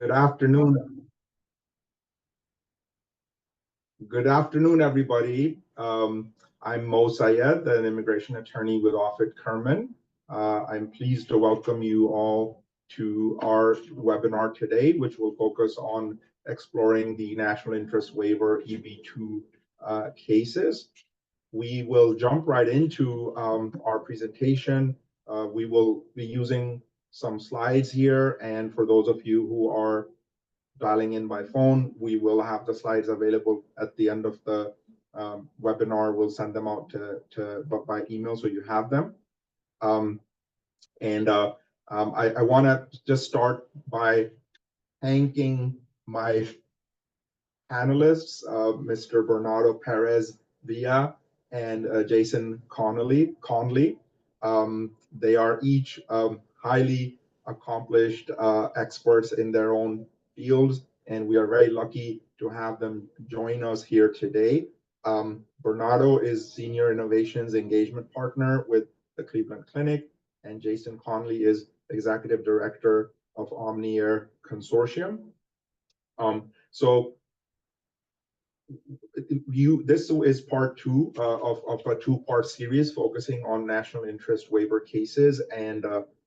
Good afternoon. Good afternoon, everybody. I'm Mo Syed, an immigration attorney with Offit Kurman. I'm pleased to welcome you all to our webinar today, which will focus on exploring the National Interest Waiver EB-2 cases. We will jump right into our presentation. We will be using some slides here, and for those of you who are dialing in by phone, we will have the slides available at the end of the webinar. We'll send them out by email so you have them. I want to just start by thanking my panelists, Mr. Bernardo Perez Villa and Jason Conley. They are each highly accomplished experts in their own fields, and we are very lucky to have them join us here today. Bernardo is Senior Innovations Engagement Partner with the Cleveland Clinic, and Jason Conley is Executive Director of OmniAir Consortium. This is part two of a two-part series focusing on national interest waiver cases, and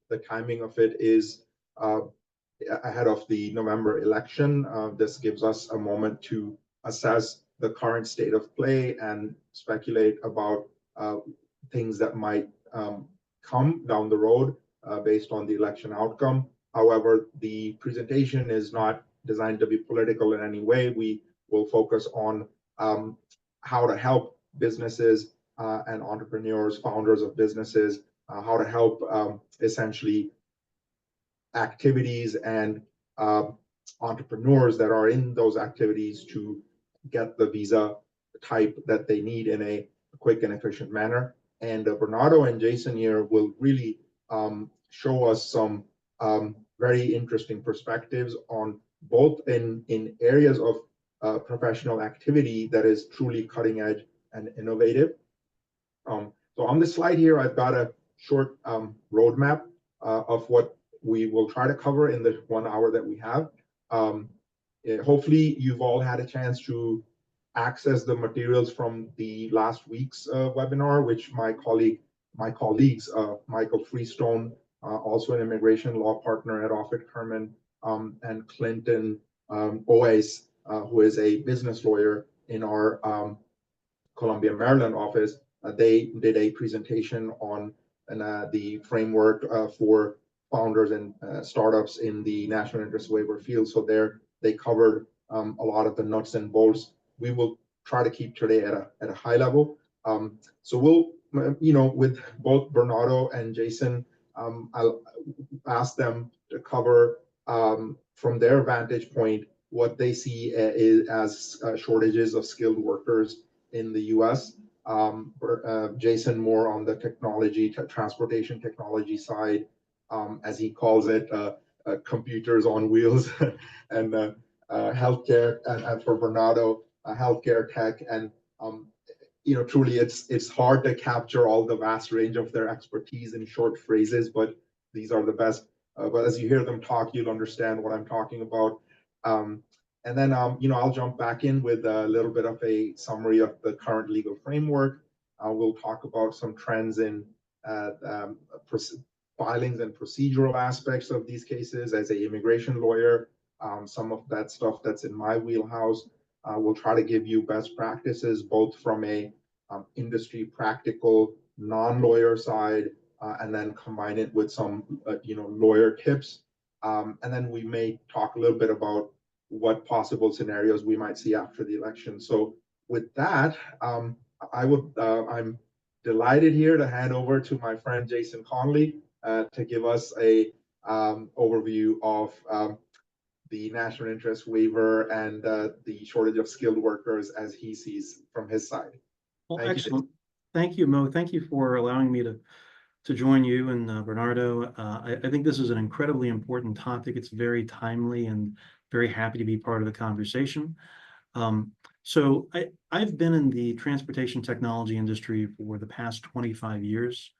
the timing of it is ahead of the November election. This gives us a moment to assess the current state of play and speculate about things that might come down the road based on the election outcome. However, the presentation is not designed to be political in any way. We will focus on how to help businesses and entrepreneurs, founders of businesses, how to help essentially activities and entrepreneurs that are in those activities to get the visa type that they need in a quick and efficient manner. And Bernardo and Jason here will really show us some very interesting perspectives on both in areas of professional activity that is truly cutting edge and innovative. So on this slide here, I've got a short roadmap of what we will try to cover in the 1 hour that we have. Hopefully, you've all had a chance to access the materials from the last week's webinar, which my colleagues, Michael Freestone, also an immigration law partner at Offit Kurman, and Clinton Oes, who is a business lawyer in our Columbia, Maryland office. They did a presentation on the framework for founders and startups in the national interest waiver field. So they covered a lot of the nuts and bolts. We will try to keep today at a high level. So we'll, with both Bernardo and Jason, I'll ask them to cover from their vantage point what they see as shortages of skilled workers in the U.S. Jason more on the transportation technology side, as he calls it, computers on wheels, and healthcare, and for Bernardo, healthcare tech, and truly it's hard to capture all the vast range of their expertise in short phrases, but these are the best. But as you hear them talk, you'll understand what I'm talking about. And then, I'll jump back in with a little bit of a summary of the current legal framework. We'll talk about some trends in filings and procedural aspects of these cases as an immigration lawyer. Some of that stuff that's in my wheelhouse. We'll try to give you best practices, both from a industry practical, non-lawyer side, and then combine it with some, lawyer tips. And then we may talk a little bit about what possible scenarios we might see after the election. So with that, I'm delighted here to hand over to my friend Jason Conley to give us a overview of the national interest waiver and the shortage of skilled workers as he sees from his side. Well, excellent. Thank you, Mo. Thank you for allowing me to join you and Bernardo. I think this is an incredibly important topic. It's very timely, and very happy to be part of the conversation. So I've been in the transportation technology industry for the past 25 years.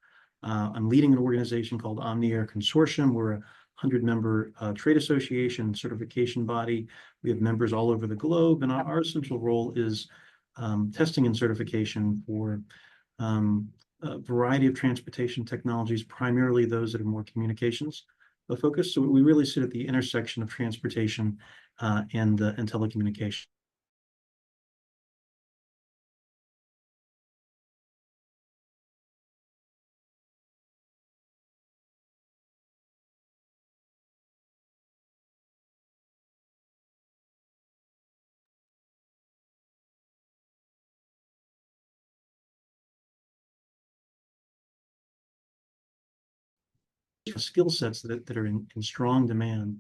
I'm leading an organization called OmniAir Consortium. We're a 100-member trade association certification body. We have members all over the globe, and our essential role is testing and certification for a variety of transportation technologies, primarily those that are more communications focused. So we really sit at the intersection of transportation and telecommunication. Skill sets that are in strong demand.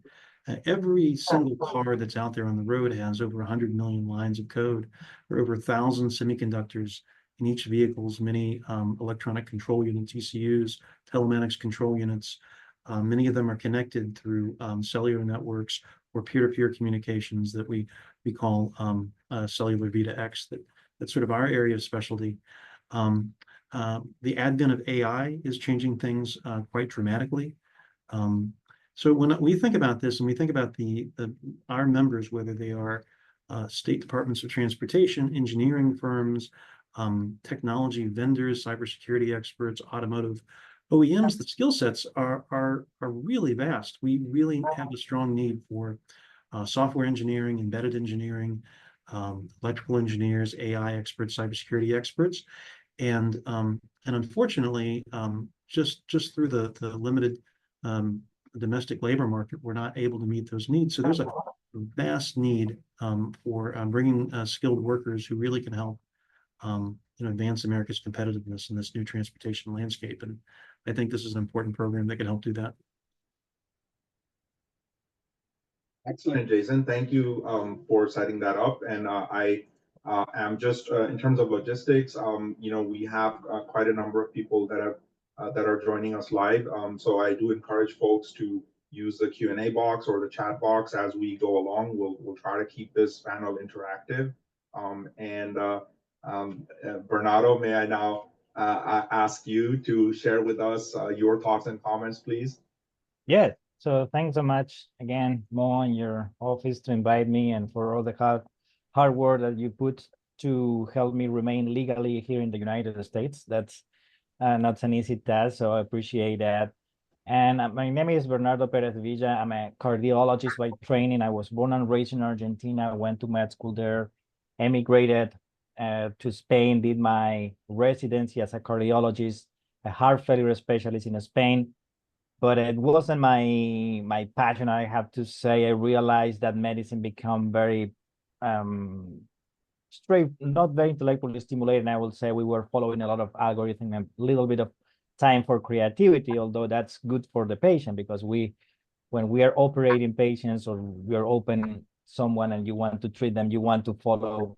Every single car that's out there on the road has over 100 million lines of code, or over 1,000 semiconductors in each vehicle's many electronic control units, ECUs, telematics control units. Many of them are connected through cellular networks or peer-to-peer communications that we call cellular V2X. That's sort of our area of specialty. The advent of AI is changing things quite dramatically. So when we think about this and we think about our members, whether they are state departments of transportation, engineering firms, technology vendors, cybersecurity experts, automotive OEMs, the skill sets are really vast. We really have a strong need for software engineering, embedded engineering, electrical engineers, AI experts, cybersecurity experts. And unfortunately, just through the limited domestic labor market, we're not able to meet those needs. So there's a vast need for bringing skilled workers who really can help advance America's competitiveness in this new transportation landscape. And I think this is an important program that can help do that. Excellent, Jason. Thank you for setting that up. And I am just in terms of logistics, we have quite a number of people that are joining us live. So I do encourage folks to use the Q&A box or the chat box as we go along. We'll try to keep this panel interactive. Bernardo, may I now ask you to share with us your thoughts and comments, please? Yes. So thanks so much again, Mo, and your office to invite me and for all the hard work that you put to help me remain legally here in the United States. That's not an easy task, so I appreciate that. And my name is Bernardo Perez Villa. I'm a cardiologist by training. I was born and raised in Argentina. I went to med school there, emigrated to Spain, did my residency as a cardiologist, a heart failure specialist in Spain. But it wasn't my passion. I have to say, I realized that medicine become very not very intellectually stimulating. I will say we were following a lot of algorithm and a little bit of time for creativity, although that's good for the patient, because when we are operating patients or we are opening someone and you want to treat them, you want to follow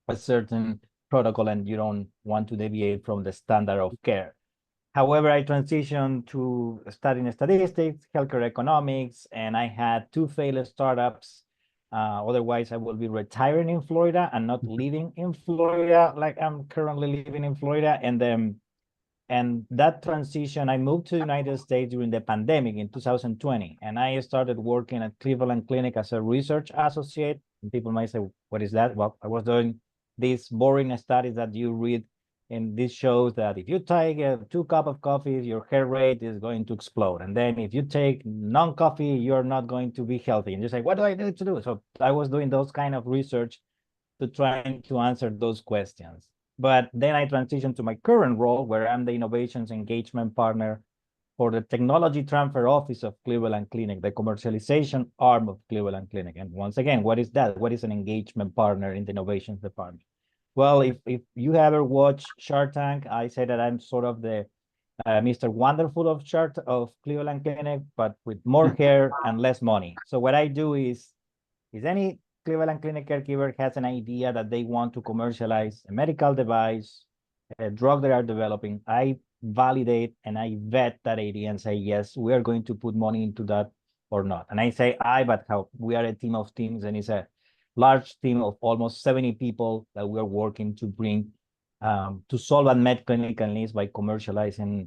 a certain protocol and you don't want to deviate from the standard of care. However, I transitioned to studying statistics, healthcare economics, and I had 2 failed startups. Otherwise, I will be retiring in Florida and not living in Florida like I'm currently living in Florida. And that transition, I moved to the United States during the pandemic in 2020, and I started working at Cleveland Clinic as a research associate. And people might say, what is that? Well, I was doing these boring studies that you read. And this shows that if you take 2 cups of coffee, your heart rate is going to explode. And then if you take non-coffee, you're not going to be healthy. And you say, what do I need to do? So I was doing those kind of research to try to answer those questions. But then I transitioned to my current role, where I'm the innovations engagement partner for the technology transfer office of Cleveland Clinic, the commercialization arm of Cleveland Clinic. And once again, what is that? What is an engagement partner in the innovations department? Well, if you ever watch Shark Tank, I say that I'm sort of the Mr. Wonderful of Cleveland Clinic, but with more hair and less money. So what I do is any Cleveland Clinic caregiver has an idea that they want to commercialize a medical device, a drug they are developing, I validate and I vet that idea and say, yes, we are going to put money into that or not. And I say but how? We are a team of teams, and it's a large team of almost 70 people that we are working to bring to solve unmet clinical needs by commercializing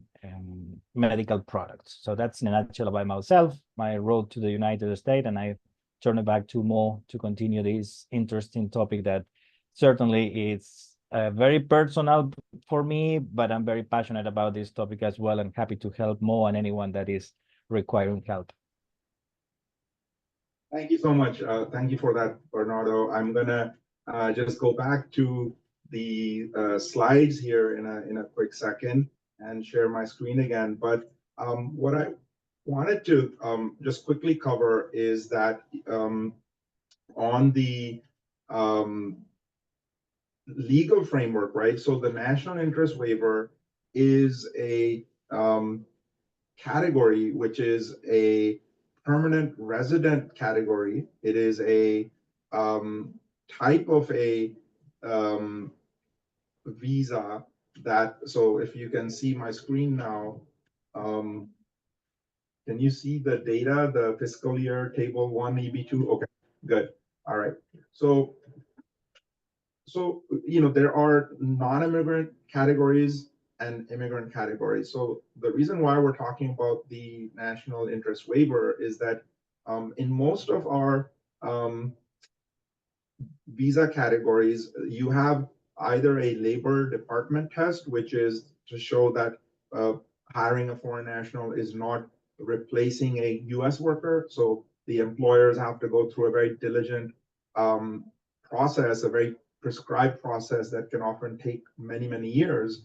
medical products. So that's in a nutshell about myself, my road to the United States, and I turn it back to Mo to continue this interesting topic that certainly is very personal for me, but I'm very passionate about this topic as well, and happy to help Mo and anyone that is requiring help. Thank you so much. Thank you for that, Bernardo. I'm gonna just go back to the slides here in a quick second and share my screen again. But what I wanted to just quickly cover is that on the legal framework, right? So the National Interest Waiver is a category which is a permanent resident category. It is a type of a visa that, so if you can see my screen now, can you see the data, the fiscal year table 1 EB-2? Okay, good. All right. So you know, there are non-immigrant categories and immigrant categories. So the reason why we're talking about the National Interest Waiver is that in most of our visa categories, you have either a Labor Department test, which is to show that hiring a foreign national is not replacing a US worker. So the employers have to go through a very diligent process, a very prescribed process that can often take many, many years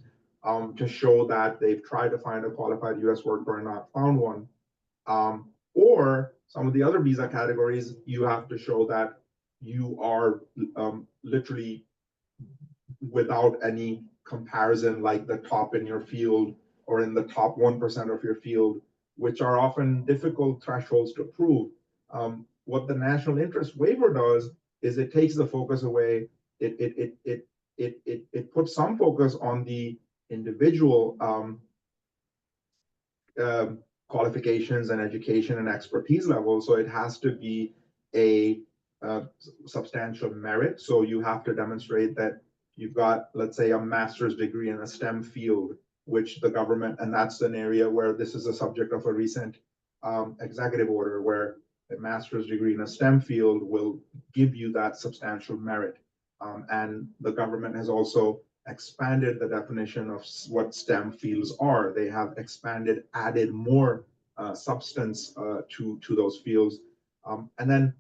to show that they've tried to find a qualified US worker and not found one. Or some of the other visa categories, you have to show that you are literally without any comparison, like the top in your field or in the top 1% of your field, which are often difficult thresholds to prove. What the National Interest Waiver does is it takes the focus away. It puts some focus on the individual qualifications and education and expertise level. So it has to be a substantial merit. So you have to demonstrate that you've got, let's say, a master's degree in a STEM field, which the government, and that's an area where this is a subject of a recent executive order, where a master's degree in a STEM field will give you that substantial merit. And the government has also expanded the definition of what STEM fields are. They have expanded, added more substance to those fields. And then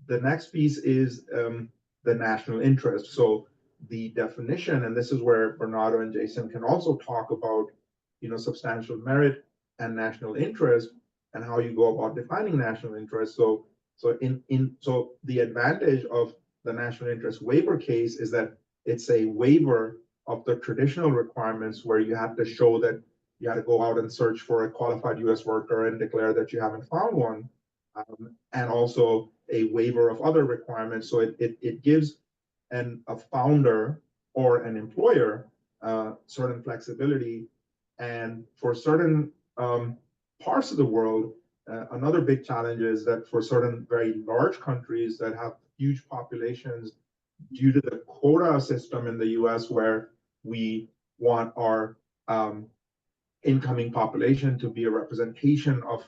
the next piece is the national interest. So the definition, and this is where Bernardo and Jason can also talk about, you know, substantial merit and national interest and how you go about defining national interest. So the advantage of the national interest waiver case is that it's a waiver of the traditional requirements where you have to show that you had to go out and search for a qualified US worker and declare that you haven't found one, and also a waiver of other requirements. So it gives a founder or an employer certain flexibility. And for certain parts of the world, another big challenge is that for certain very large countries that have huge populations, due to the quota system in the US, where we want our incoming population to be a representation of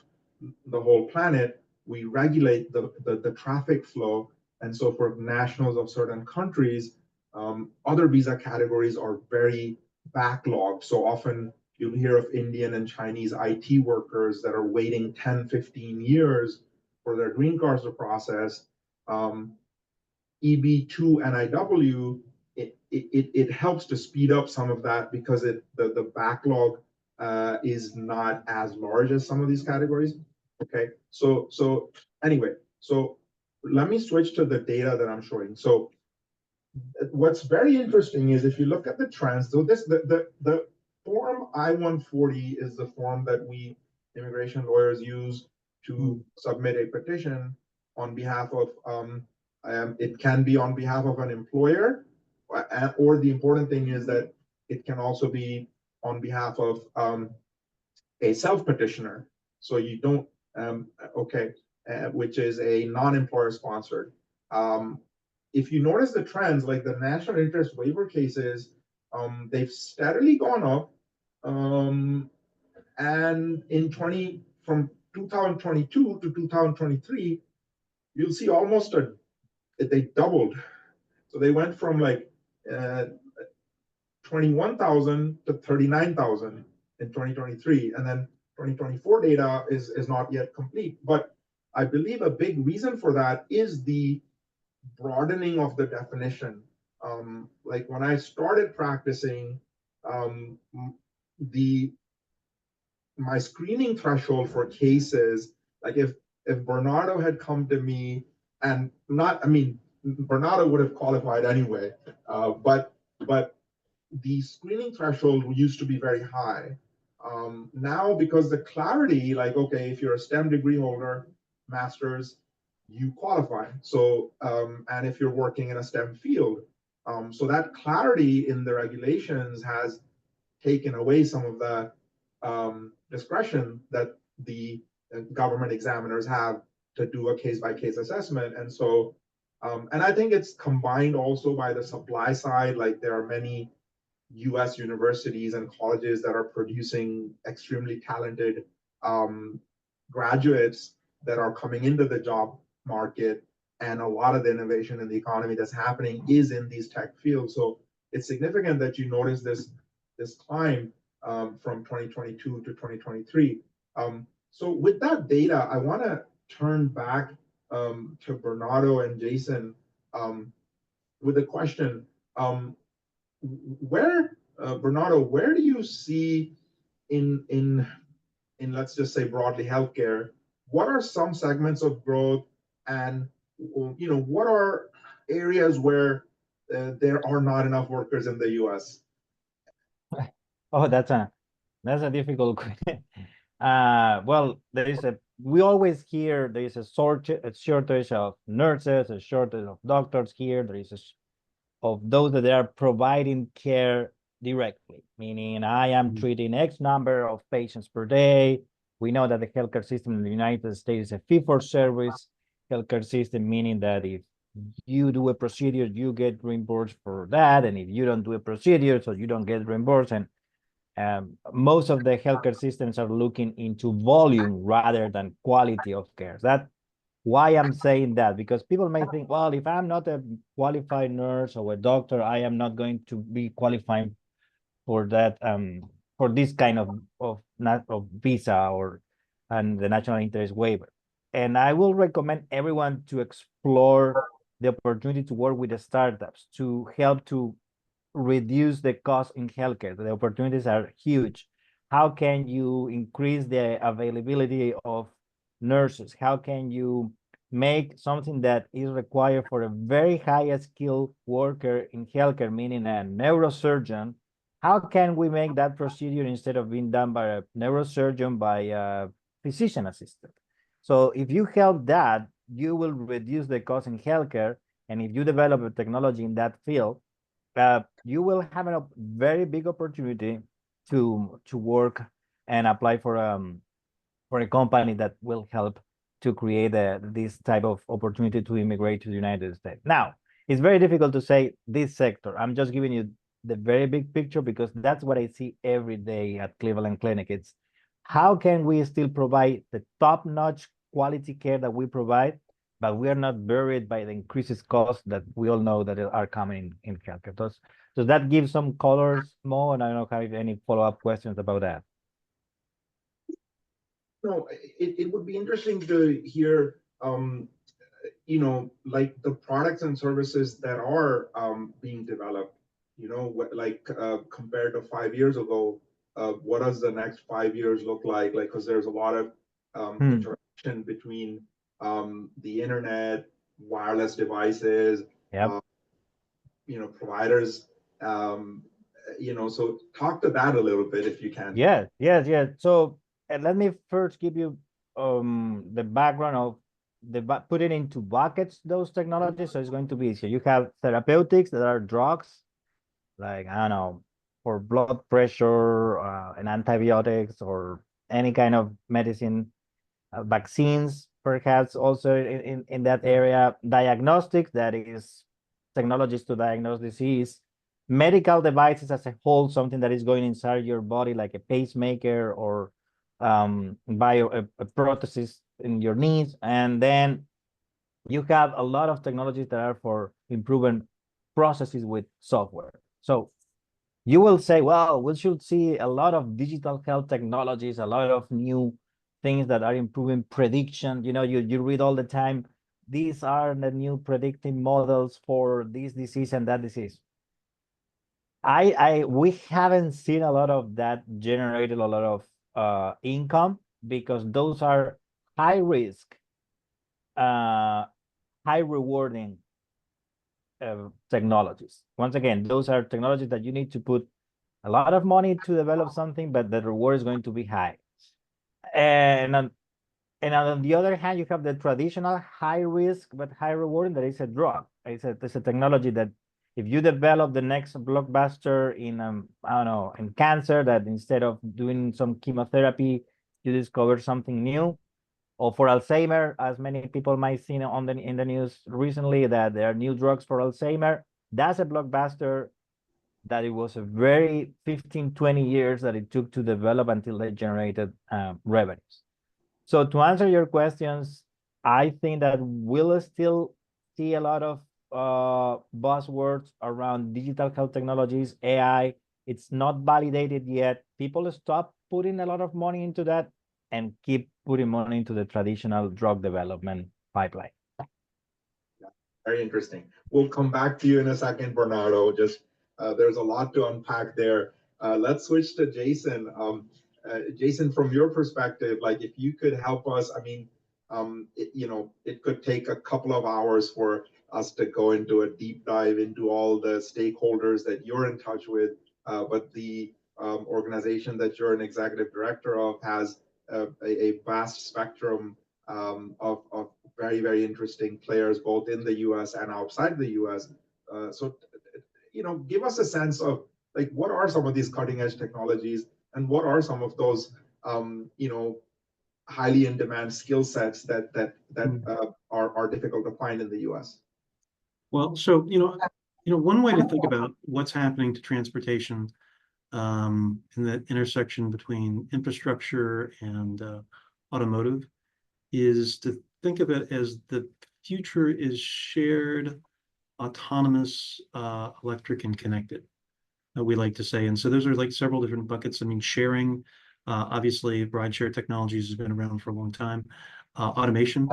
the whole planet, we regulate the traffic flow. And so for nationals of certain countries, other visa categories are very backlogged. So often you'll hear of Indian and Chinese IT workers that are waiting 10, 15 years for their green cards to process. EB-2 NIW, it helps to speed up some of that because the backlog is not as large as some of these categories. Okay, so anyway, so let me switch to the data that I'm showing. So what's very interesting is if you look at the trends, so the form I-140 is the form that we immigration lawyers use to submit a petition on behalf of, it can be on behalf of an employer, or the important thing is that it can also be on behalf of a self-petitioner. So you don't, which is a non-employer sponsored. If you notice the trends, like the national interest waiver cases, they've steadily gone up. And from 2022 to 2023, you'll see almost they doubled. So they went from like 21,000 to 39,000 in 2023, and then 2024 data is not yet complete. But I believe a big reason for that is the broadening of the definition. Like when I started practicing, my screening threshold for cases, like if Bernardo had come to me and not, I mean, Bernardo would have qualified anyway, but the screening threshold used to be very high. Now, because the clarity, like, okay, if you're a STEM degree holder, master's, you qualify. So, and if you're working in a STEM field, so that clarity in the regulations has taken away some of the discretion that the government examiners have to do a case-by-case assessment. And so, and I think it's combined also by the supply side. Like there are many US universities and colleges that are producing extremely talented graduates that are coming into the job market. And a lot of the innovation in the economy that's happening is in these tech fields. So it's significant that you notice this climb from 2022 to 2023. So with that data, I want to turn back to Bernardo and Jason with a question. Bernardo, where do you see in let's just say broadly healthcare, what are some segments of growth, and what are areas where there are not enough workers in the US? Oh, that's a difficult question. Well, we always hear there is a shortage of nurses, a shortage of doctors here. There is of those that are providing care directly, meaning I am treating X number of patients per day. We know that the healthcare system in the United States is a fee-for-service healthcare system, meaning that if you do a procedure, you get reimbursed for that, and if you don't do a procedure, so you don't get reimbursed. And most of the healthcare systems are looking into volume rather than quality of care. That's why I'm saying that, because people may think, well, if I'm not a qualified nurse or a doctor, I am not going to be qualifying for that, for this kind of visa and the National Interest Waiver. And I will recommend everyone to explore the opportunity to work with the startups to help to reduce the cost in healthcare. The opportunities are huge. How can you increase the availability of nurses? How can you make something that is required for a very high skilled worker in healthcare, meaning a neurosurgeon? How can we make that procedure, instead of being done by a neurosurgeon, by a physician assistant? So if you help that, you will reduce the cost in healthcare. And if you develop a technology in that field, you will have a very big opportunity to work and apply for a company that will help to create this type of opportunity to immigrate to the United States. Now, it's very difficult to say this sector. I'm just giving you the very big picture, because that's what I see every day at Cleveland Clinic. It's how can we still provide the top-notch quality care that we provide, but we are not buried by the increased costs that we all know that are coming in healthcare. Does that give some colors, Mo? And I don't know if I have any follow-up questions about that. No, it would be interesting to hear, like the products and services that are being developed, like compared to 5 years ago, what does the next 5 years look like? Like, because there's a lot of interaction between the internet, wireless devices, providers, so talk to that a little bit if you can. Yes. So let me first give you the background of put it into buckets, those technologies, so it's going to be easier. You have therapeutics that are drugs, like, I don't know, for blood pressure, and antibiotics, or any kind of medicine, vaccines, perhaps also in that area. Diagnostics, that is technologies to diagnose disease. medical devices as a whole, something that is going inside your body, like a pacemaker or a prosthesis in your knees. And then you have a lot of technologies that are for improving processes with software. So you will say, well, we should see a lot of digital health technologies, a lot of new things that are improving prediction. You know, you read all the time, these are the new predicting models for this disease and that disease. We haven't seen a lot of that generated a lot of income, because those are high risk, high rewarding technologies. Once again, those are technologies that you need to put a lot of money to develop something, but the reward is going to be high. And on the other hand, you have the traditional high risk but high reward, that is a drug. It's a technology that if you develop the next blockbuster in I don't know, in cancer, that instead of doing some chemotherapy, you discover something new. Or for Alzheimer, as many people might see in the news recently, that there are new drugs for Alzheimer. That's a blockbuster that it was a very 15, 20 years that it took to develop until they generated revenues. So to answer your questions, I think that we'll still see a lot of buzzwords around digital health technologies, AI. It's not validated yet. People stop putting a lot of money into that and keep putting money into the traditional drug development pipeline. Very interesting. We'll come back to you in a second, Bernardo. Just there's a lot to unpack there. Let's switch to Jason. Jason, from your perspective, like if you could help us, I mean, it could take a couple of hours for us to go into a deep dive into all the stakeholders that you're in touch with, but the organization that you're an executive director of has a vast spectrum of very, very interesting players, both in the US and outside the US. So, give us a sense of like, what are some of these cutting edge technologies, and what are some of those, highly in demand skill sets that are difficult to find in the US? Well, so, one way to think about what's happening to transportation in the intersection between infrastructure and automotive is to think of it as the future is shared, autonomous, electric, and connected, we like to say. And so those are like several different buckets. I mean, sharing, obviously, rideshare technologies has been around for a long time. Automation,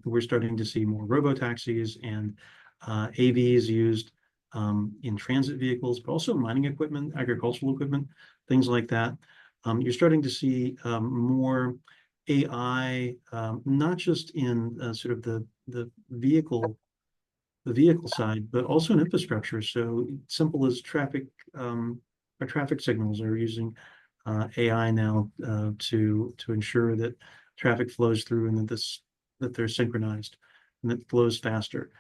we're starting to see more robo-taxis and AVs used in transit vehicles, but also mining equipment, agricultural equipment, things like that. You're starting to see more AI, not just in sort of the vehicle side, but also in infrastructure. So simple as our traffic signals are using AI now to ensure that traffic flows through and that they're synchronized and that flows faster.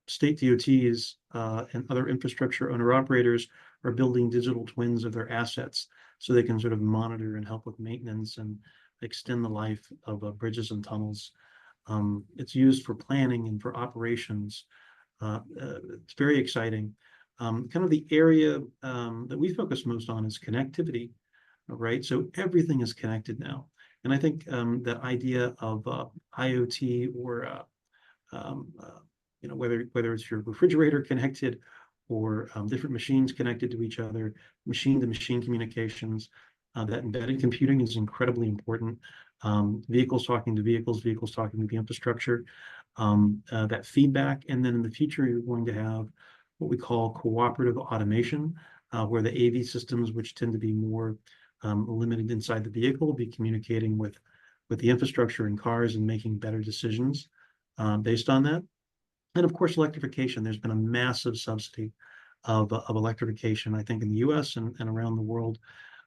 State DOTs and other infrastructure owner-operators are building digital twins of their assets so they can sort of monitor and help with maintenance and extend the life of bridges and tunnels. It's used for planning and for operations. It's very exciting. Kind of the area that we focus most on is connectivity, right? So everything is connected now. And I think that idea of IoT or whether it's your refrigerator connected or different machines connected to each other, machine-to-machine communications, that embedded computing is incredibly important. Vehicles talking to vehicles, vehicles talking to the infrastructure, that feedback. And then in the future, you're going to have what we call cooperative automation, where the AV systems, which tend to be more limited inside the vehicle, will be communicating with the infrastructure in cars and making better decisions based on that. And of course, electrification. There's been a massive subsidy of electrification, I think, in the US and around the world.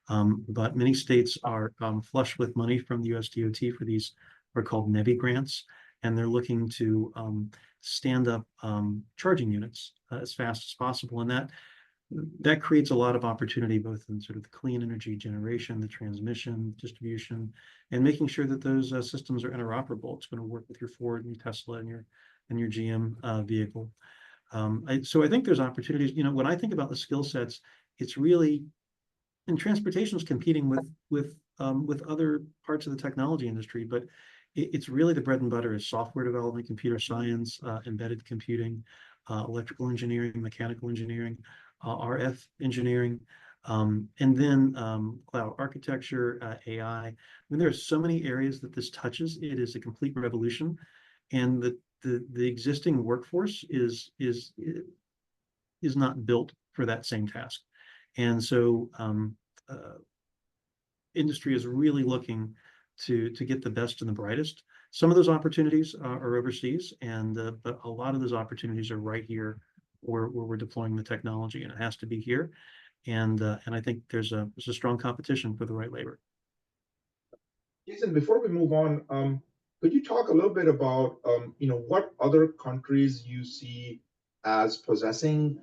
But many states are flush with money from the US DOT for these are called NEVI grants, and they're looking to stand up charging units as fast as possible. And that creates a lot of opportunity, both in sort of the clean energy generation, the transmission, distribution, and making sure that those systems are interoperable. It's going to work with your Ford and your Tesla and your GM vehicle. So I think there's opportunities. You know, when I think about the skill sets, it's really, and transportation is competing with other parts of the technology industry, but it's really the bread and butter is software development, computer science, embedded computing, electrical engineering, mechanical engineering, RF engineering, and then cloud architecture, AI. I mean, there are so many areas that this touches. It is a complete revolution, and the existing workforce is not built for that same task. And so industry is really looking to get the best and the brightest. Some of those opportunities are overseas, and but a lot of those opportunities are right here where we're deploying the technology, and it has to be here. And I think there's a strong competition for the right labor. Jason, before we move on, could you talk a little bit about what other countries you see as possessing,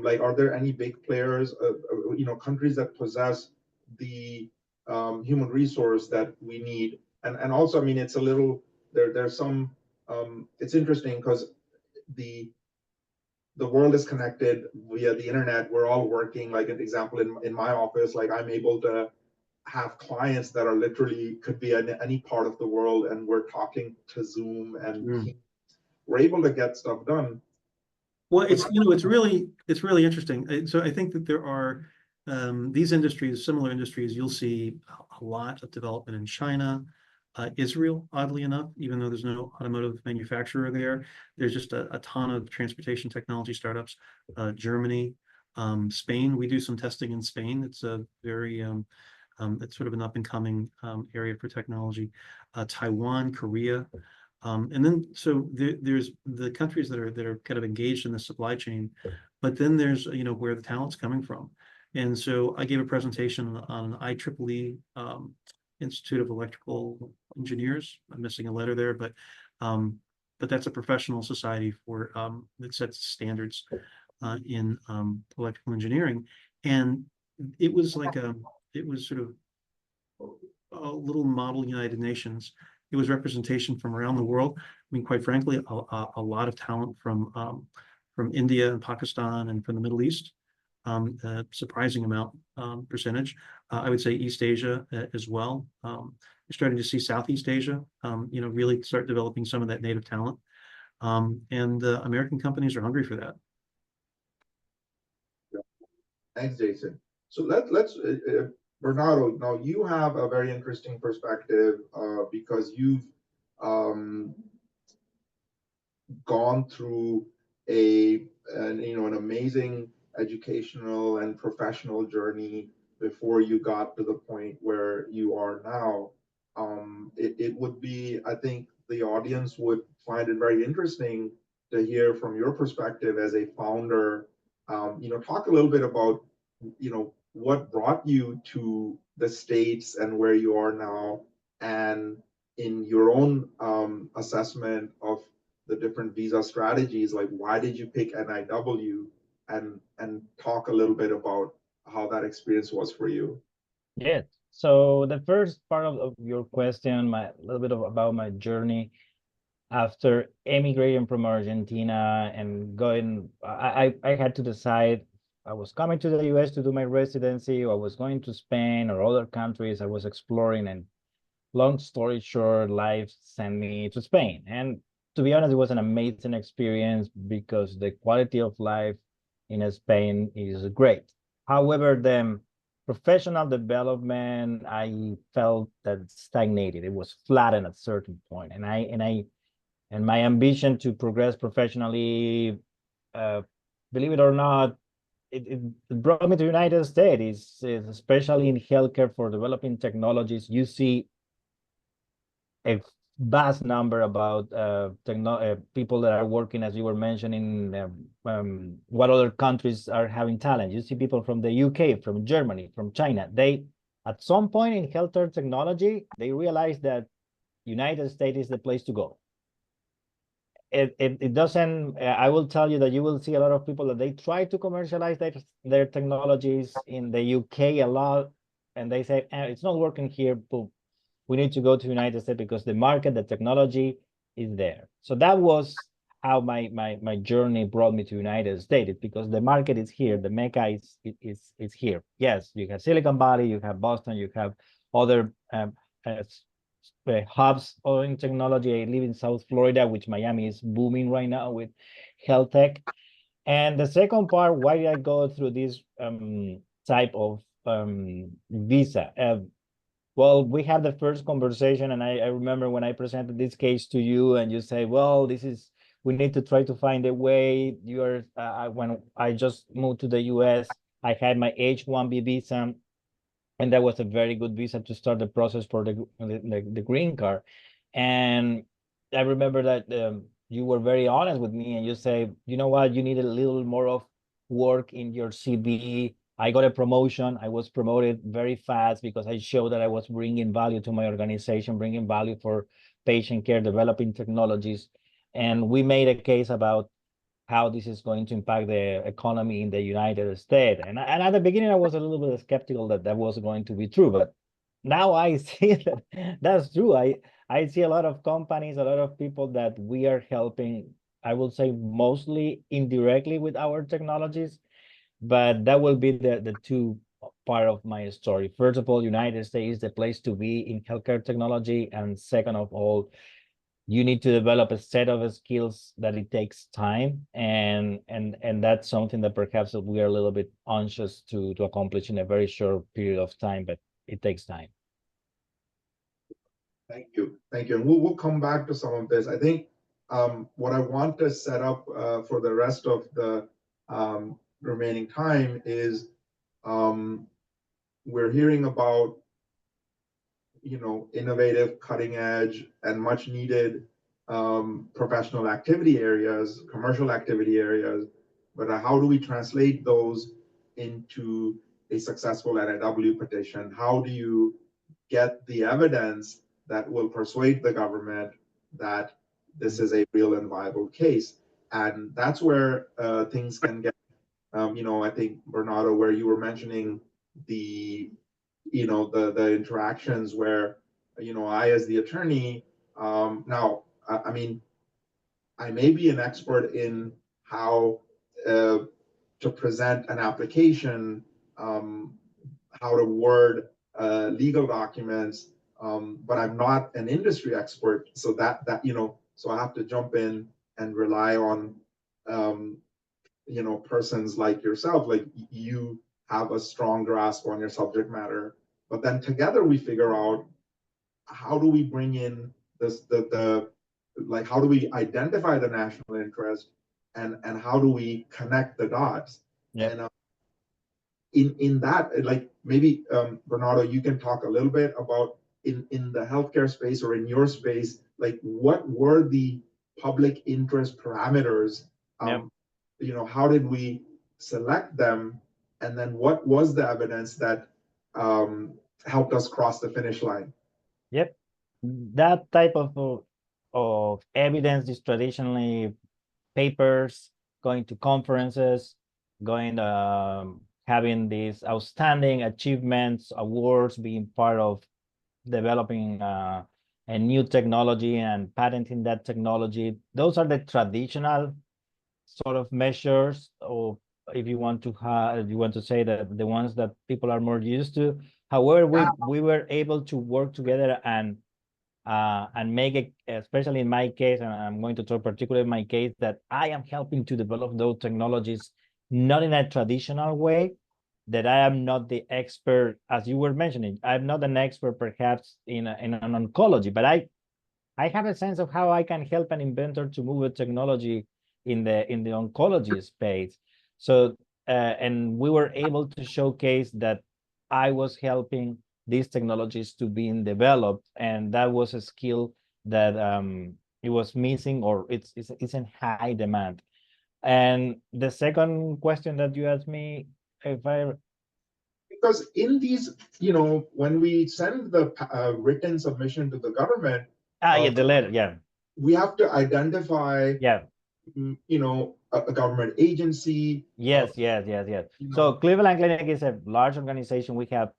like, are there any big players, countries that possess the human resource that we need? And also, I mean, it's a little there's some it's interesting because the world is connected via the internet. We're all working, like an example in my office, like I'm able to have clients that are literally could be in any part of the world, and we're talking to Zoom, and we're able to get stuff done. Well, it's it's really interesting. So I think that there are these industries, similar industries. You'll see a lot of development in China, Israel, oddly enough, even though there's no automotive manufacturer there. There's just a ton of transportation technology startups. Germany, Spain. We do some testing in Spain. It's a very it's sort of an up and coming area for technology. Taiwan, Korea. And then so there's the countries that are kind of engaged in the supply chain, but then there's where the talent's coming from. And so I gave a presentation on IEEE, Institute of Electrical Engineers. I'm missing a letter there, but that's a professional society for that sets standards in electrical engineering. And it was like it was sort of a little model United Nations. It was representation from around the world. I mean, quite frankly, a lot of talent from India and Pakistan and from the Middle East. A surprising amount percentage. I would say East Asia as well. You're starting to see Southeast Asia, really start developing some of that native talent. And American companies are hungry for that. Thanks, Jason. So let's Bernardo, now you have a very interesting perspective because you've gone through an amazing educational and professional journey before you got to the point where you are now. It would be, I think the audience would find it very interesting to hear from your perspective as a founder. Talk a little bit about what brought you to the States and where you are now, and in your own assessment of the different visa strategies, like why did you pick NIW, and talk a little bit about how that experience was for you. Yes. So the first part of your question, a little bit about my journey after emigrating from Argentina and going, I had to decide. I was coming to the US to do my residency, or I was going to Spain or other countries I was exploring. And long story short, life sent me to Spain. And to be honest, it was an amazing experience because the quality of life in Spain is great. However, the professional development, I felt that stagnated. It was flattened at a certain point. And my ambition to progress professionally, believe it or not, it brought me to the United States, especially in healthcare for developing technologies. You see a vast number about people that are working, as you were mentioning, what other countries are having talent. You see people from the UK, from Germany, from China. They, at some point in healthcare technology, they realize that United States is the place to go. It doesn't, I will tell you that you will see a lot of people that they try to commercialize their technologies in the UK a lot, and they say, it's not working here, but we need to go to United States because the market, the technology is there. So that was, how my journey brought me to United States. It's because the market is here, the mecca is here. Yes, you have Silicon Valley, you have Boston, you have other hubs in technology. I live in South Florida, which Miami is booming right now with health tech. And the second part, why did I go through this type of visa? Well, we had the first conversation, and I remember when I presented this case to you, and you say, well, we need to try to find a way. When I just moved to the US, I had my H-1B visa, and that was a very good visa to start the process for the green card. And I remember that you were very honest with me, and you say, you know what, you need a little more of work in your CV. I got a promotion. I was promoted very fast because I showed that I was bringing value to my organization, bringing value for patient care, developing technologies. And we made a case about how this is going to impact the economy in the United States. And at the beginning, I was a little bit skeptical that was going to be true, but now I see that that's true. I see a lot of companies, a lot of people that we are helping, I will say mostly indirectly with our technologies, but that will be the two part of my story. First of all, United States is the place to be in healthcare technology. And second of all, you need to develop a set of skills that it takes time. And that's something that perhaps we are a little bit anxious to accomplish in a very short period of time, but it takes time. Thank you. Thank you. And we'll come back to some of this. I think what I want to set up for the rest of the remaining time is we're hearing about, innovative, cutting edge, and much needed professional activity areas, commercial activity areas. But how do we translate those into a successful NIW petition? How do you get the evidence that will persuade the government that this is a real and viable case? And that's where things can get, I think, Bernardo, where you were mentioning the interactions where, I, as the attorney, now, I mean, I may be an expert in how to present an application, how to word legal documents, but I'm not an industry expert. So so I have to jump in and rely on, persons like yourself, like you have a strong grasp on your subject matter. But then together we figure out, how do we bring in how do we identify the national interest, and how do we connect the dots? Yeah. And in that, like, maybe Bernardo, you can talk a little bit about in the healthcare space or in your space, like, what were the public interest parameters? How did we select them? And then what was the evidence that helped us cross the finish line? Yep. That type of evidence is traditionally papers, going to conferences, having these outstanding achievements, awards, being part of developing a new technology and patenting that technology. Those are the traditional sort of measures, or if you want to say that the ones that people are more used to. However, we were able to work together and make it, especially in my case, and I'm going to talk particularly in my case, that I am helping to develop those technologies, not in a traditional way, that I am not the expert, as you were mentioning. I'm not an expert perhaps in an oncology, but I have a sense of how I can help an inventor to move a technology in the oncology space. So and we were able to showcase that I was helping these technologies to being developed, and that was a skill that it was missing, or it's in high demand. And the second question that you asked me, because in these, when we send the written submission to the government, the letter, we have to identify, a government agency. Yes. So Cleveland Clinic is a large organization. We have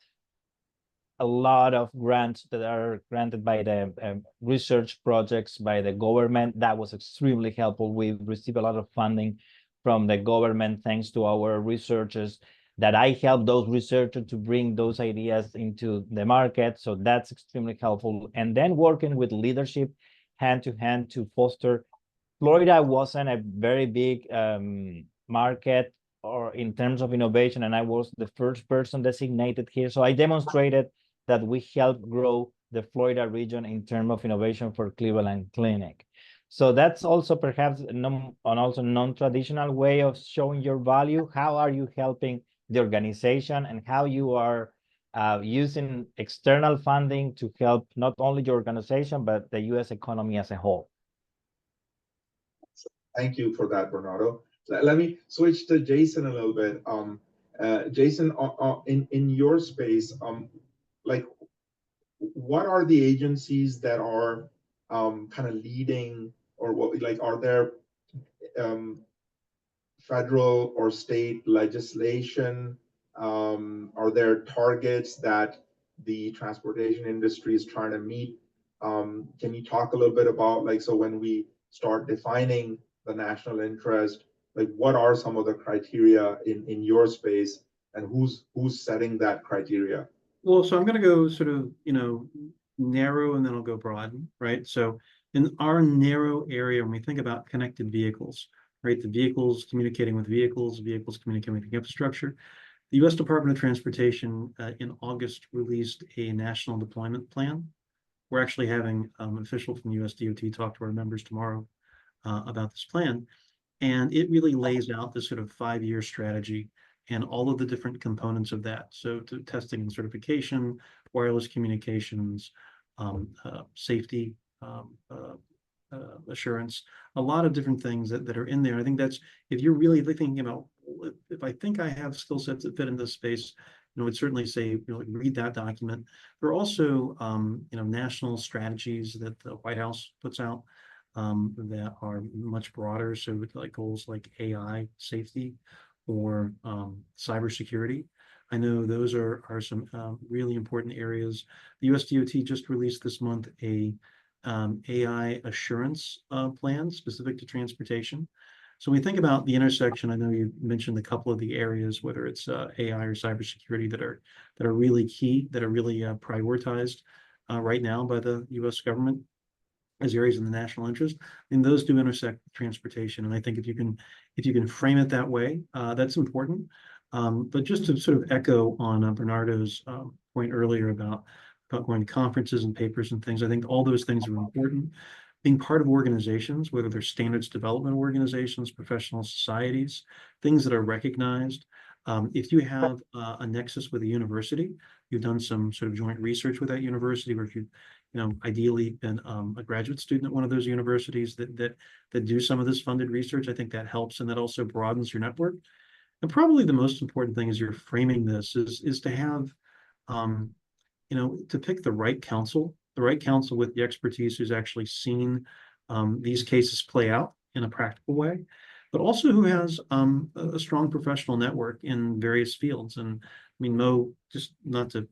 a lot of grants that are granted by the research projects by the government. That was extremely helpful. We received a lot of funding from the government thanks to our researchers, that I helped those researchers to bring those ideas into the market. So that's extremely helpful. And then working with leadership hand to hand to foster. Florida wasn't a very big market or in terms of innovation, and I was the first person designated here. So I demonstrated that we helped grow the Florida region in terms of innovation for Cleveland Clinic. So that's also perhaps an also non-traditional way of showing your value. How are you helping the organization, and how you are using external funding to help not only your organization, but the U.S. economy as a whole? Thank you for that, Bernardo. Let me switch to Jason a little bit. Jason, in your space, like, what are the agencies that are kind of leading, or what, like, are there federal or state legislation? Are there targets that the transportation industry is trying to meet? Can you talk a little bit about, like, so when we start defining the national interest, like, what are some of the criteria in your space, and who's setting that criteria? Well, so I'm going to go sort of, narrow, and then I'll go broad, right? So in our narrow area, when we think about connected vehicles, right, the vehicles communicating with vehicles communicating with the infrastructure, the U.S. Department of Transportation in August released a national deployment plan. We're actually having an official from the U.S. DOT talk to our members tomorrow about this plan. And it really lays out this sort of 5-year strategy and all of the different components of that. So to testing and certification, wireless communications, safety, assurance, a lot of different things that are in there. I think that's, if you're really thinking about, if I think I have skill sets that fit in this space, I'd certainly say, read that document. There are also, national strategies that the White House puts out that are much broader. So with like goals like AI safety or cybersecurity. I know those are some really important areas. The US DOT just released this month a AI assurance plan specific to transportation. So when we think about the intersection, I know you mentioned a couple of the areas, whether it's AI or cybersecurity, that are really key, that are really prioritized right now by the US government as areas in the national interest, and those do intersect transportation. And I think if you can frame it that way, that's important. But just to sort of echo on Bernardo's point earlier about going to conferences and papers and things, I think all those things are important. Being part of organizations, whether they're standards development organizations, professional societies, things that are recognized. If you have a nexus with a university, you've done some sort of joint research with that university, or if you've ideally been a graduate student at one of those universities that do some of this funded research, I think that helps, and that also broadens your network. And probably the most important thing as you're framing this is to have, to pick the right counsel with the expertise who's actually seen these cases play out in a practical way, but also who has a strong professional network in various fields. And I mean, Mo, just not to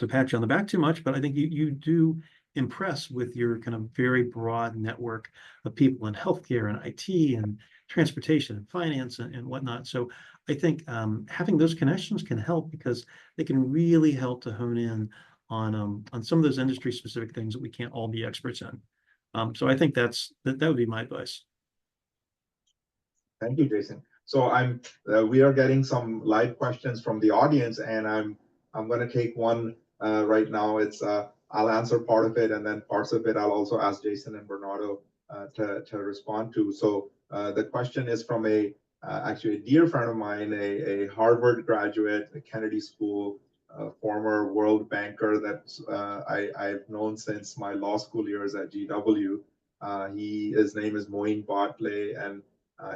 pat you on the back too much, but I think you do impress with your kind of very broad network of people in healthcare and IT and transportation and finance and whatnot. So I think having those connections can help, because they can really help to hone in on some of those industry specific things that we can't all be experts in. So I think that would be my advice. Thank you, Jason. So we are getting some live questions from the audience, and I'm going to take one right now. It's I'll answer part of it, and then parts of it I'll also ask Jason and Bernardo to respond to. So the question is from actually a dear friend of mine, a Harvard graduate, a Kennedy School, former world banker that I've known since my law school years at GW. His name is Moeen Bartley, and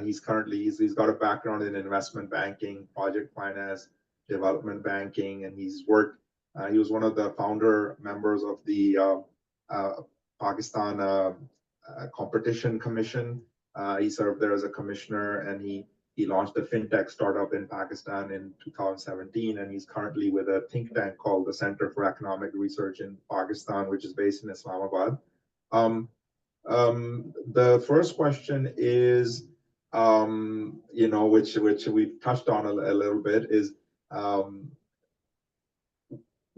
he's got a background in investment banking, project finance, development banking, and he was one of the founder members of the Pakistan Competition Commission. He served there as a commissioner, and he He launched a fintech startup in Pakistan in 2017, and he's currently with a think tank called the Center for Economic Research in Pakistan, which is based in Islamabad. The first question is, which we've touched on a little bit, is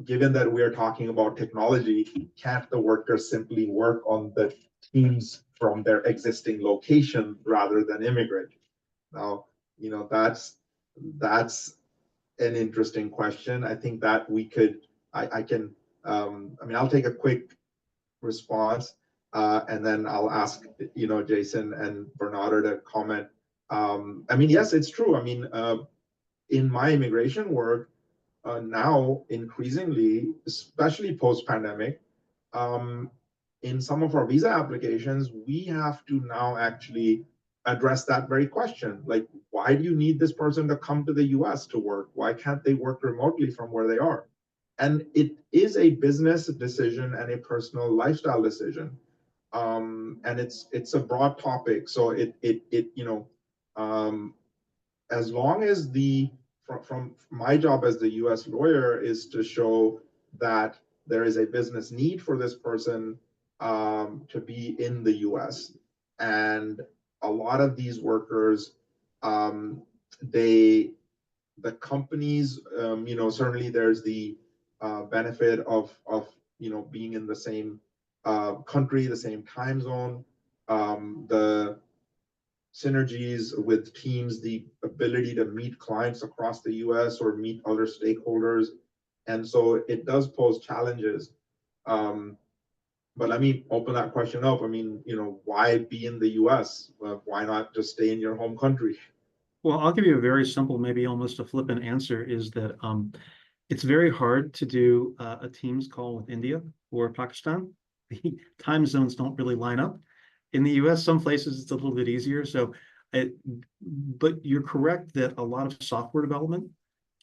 given that we are talking about technology, can't the workers simply work on the teams from their existing location rather than immigrate? Now, that's an interesting question. I think that we could, I'll take a quick response, and then I'll ask, Jason and Bernardo to comment. Yes, it's true. In my immigration work, now increasingly, especially post-pandemic, in some of our visa applications, we have to now actually address that very question. Like, why do you need this person to come to the US to work? Why can't they work remotely from where they are? And it is a business decision and a personal lifestyle decision. And it's a broad topic. So as long as from my job as the US lawyer is to show that there is a business need for this person to be in the US. And a lot of these workers, the companies, certainly there's the benefit of being in the same country, the same time zone, the synergies with teams, the ability to meet clients across the US or meet other stakeholders. And so it does pose challenges. But let me open that question up. Why be in the US? Why not just stay in your home country? Well, I'll give you a very simple, maybe almost a flippant answer, is that it's very hard to do a Teams call with India or Pakistan. The time zones don't really line up. In the US, some places it's a little bit easier. But you're correct that a lot of software development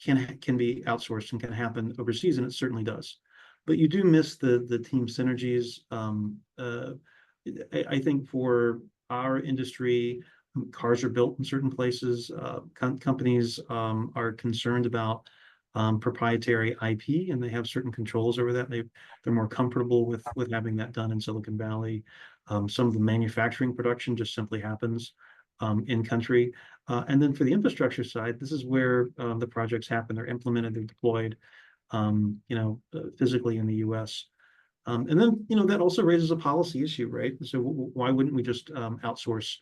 can be outsourced and can happen overseas, and it certainly does. But you do miss the team synergies. I think for our industry, cars are built in certain places. Companies are concerned about proprietary IP, and they have certain controls over that. They're more comfortable with having that done in Silicon Valley. Some of the manufacturing production just simply happens in country. And then for the infrastructure side, this is where the projects happen. They're implemented, they're deployed, physically in the US. And then, that also raises a policy issue, right? So why wouldn't we just outsource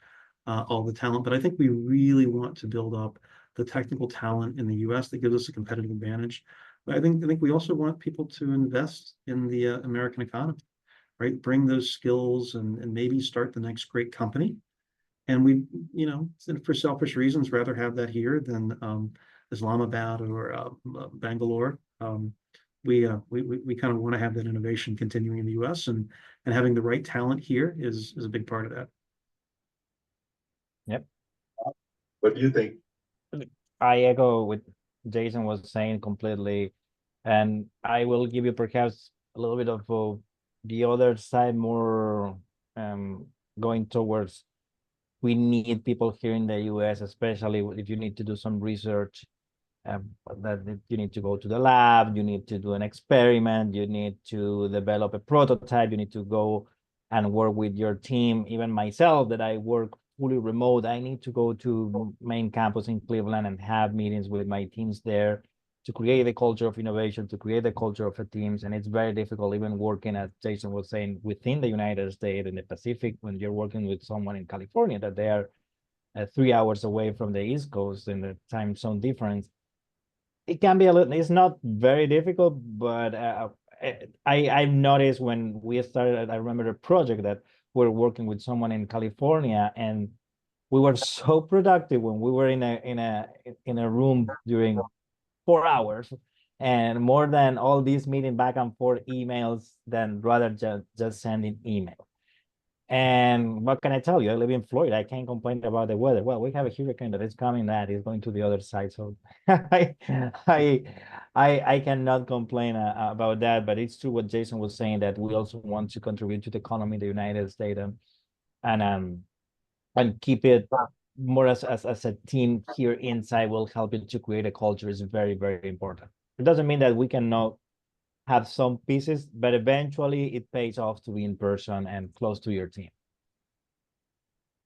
all the talent? But I think we really want to build up the technical talent in the US that gives us a competitive advantage. But I think we also want people to invest in the American economy, right? Bring those skills and maybe start the next great company. And we, for selfish reasons, rather have that here than Islamabad or Bangalore. We kind of want to have that innovation continuing in the US, and having the right talent here is a big part of that. Yep. What do you think? I echo what Jason was saying completely, and I will give you perhaps a little bit of the other side, more going towards, we need people here in the US, especially if you need to do some research, that you need to go to the lab, you need to do an experiment, you need to develop a prototype, you need to go and work with your team. Even myself, that I work fully remote, I need to go to main campus in Cleveland and have meetings with my teams there to create a culture of innovation, to create a culture of a teams. And it's very difficult, even working, as Jason was saying, within the United States, in the Pacific, when you're working with someone in California, that they are 3 hours away from the East Coast in the time zone difference. It can be a little, it's not very difficult, but I've noticed when we started, I remember a project that we're working with someone in California, and we were so productive when we were in a room during 4 hours, and more than all these meeting back and forth emails than rather just sending email. And what can I tell you? I live in Florida. I can't complain about the weather. Well, we have a hurricane that is coming, that is going to the other side. So I cannot complain about that. But it's true what Jason was saying, that we also want to contribute to the economy of the United States, and keep it more as a team here inside will help you to create a culture is very, very important. It doesn't mean that we cannot have some pieces, but eventually it pays off to be in person and close to your team.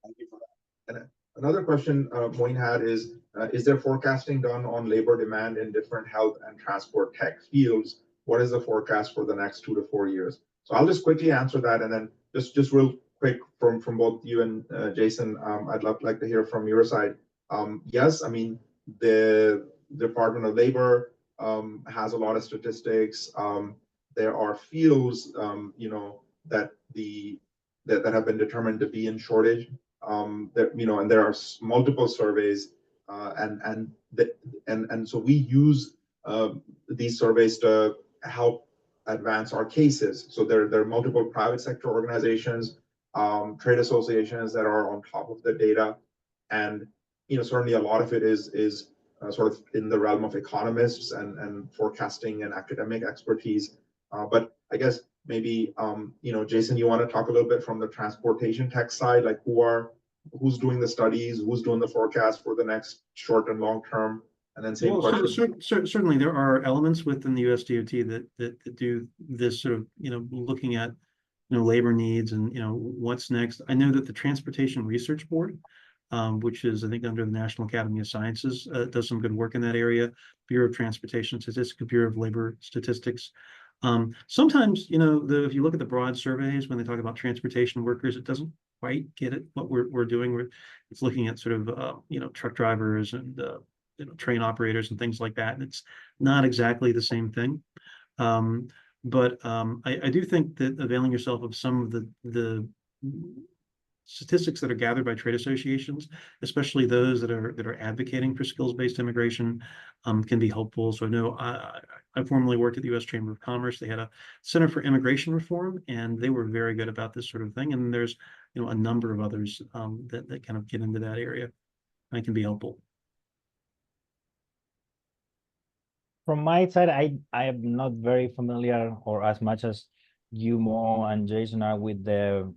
Thank you for that. And another question Moin had is there forecasting done on labor demand in different health and transport tech fields? What is the forecast for the next 2 to 4 years? So I'll just quickly answer that, and then just real quick from both you and Jason, I'd like to hear from your side. Yes, I mean, the Department of Labor has a lot of statistics. There are fields, you know, that have been determined to be in shortage. That, you know, and there are multiple surveys, and so we use these surveys to help advance our cases. So there are multiple private sector organizations, trade associations that are on top of the data, and you know, certainly a lot of it is sort of in the realm of economists and forecasting and academic expertise. But I guess maybe you know, Jason, you want to talk a little bit from the transportation tech side, like who's doing the studies, who's doing the forecast for the next short and long term, and then same question. Certainly there are elements within the USDOT that do this sort of, you know, looking at, you know, labor needs and, you know, what's next. I know that the Transportation Research Board, which is, I think, under the National Academy of Sciences, does some good work in that area. Bureau of Transportation Statistics, Bureau of Labor Statistics. Sometimes, you know, if you look at the broad surveys, when they talk about transportation workers, it doesn't quite get it what we're doing. It's looking at sort of, you know, truck drivers and, you know, train operators and things like that. And it's not exactly the same thing. But I do think that availing yourself of some of the statistics that are gathered by trade associations, especially those that are advocating for skills-based immigration, can be helpful. So I know I formerly worked at the U.S. Chamber of Commerce. They had a Center for Immigration Reform, and they were very good about this sort of thing. And there's, you know, a number of others that kind of get into that area and can be helpful. From my side, I am not very familiar, or as much as you, Mo, and Jason are, with the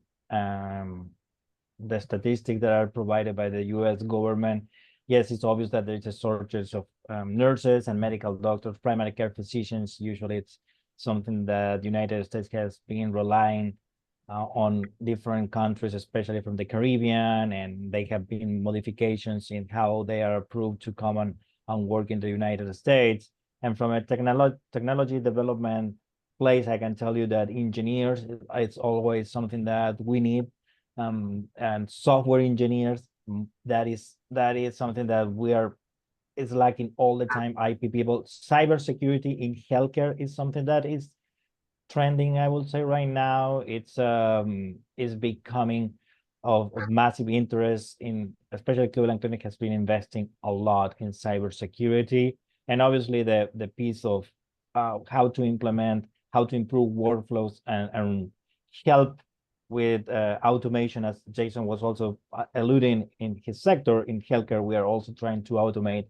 statistics that are provided by the U.S. government. Yes, it's obvious that there's a shortage of nurses and medical doctors, primary care physicians. Usually it's something that the United States has been relying on different countries, especially from the Caribbean, and they have been modifications in how they are approved to come and work in the United States. And from a technology development place, I can tell you that engineers, it's always something that we need. And software engineers, that is something that is lacking all the time. IP people, cybersecurity in healthcare is something that is trending, I would say, right now. It's is becoming of massive interest in, especially Cleveland Clinic has been investing a lot in cybersecurity, and obviously the piece of how to implement, how to improve workflows and help with automation, as Jason was also alluding in his sector. In healthcare, we are also trying to automate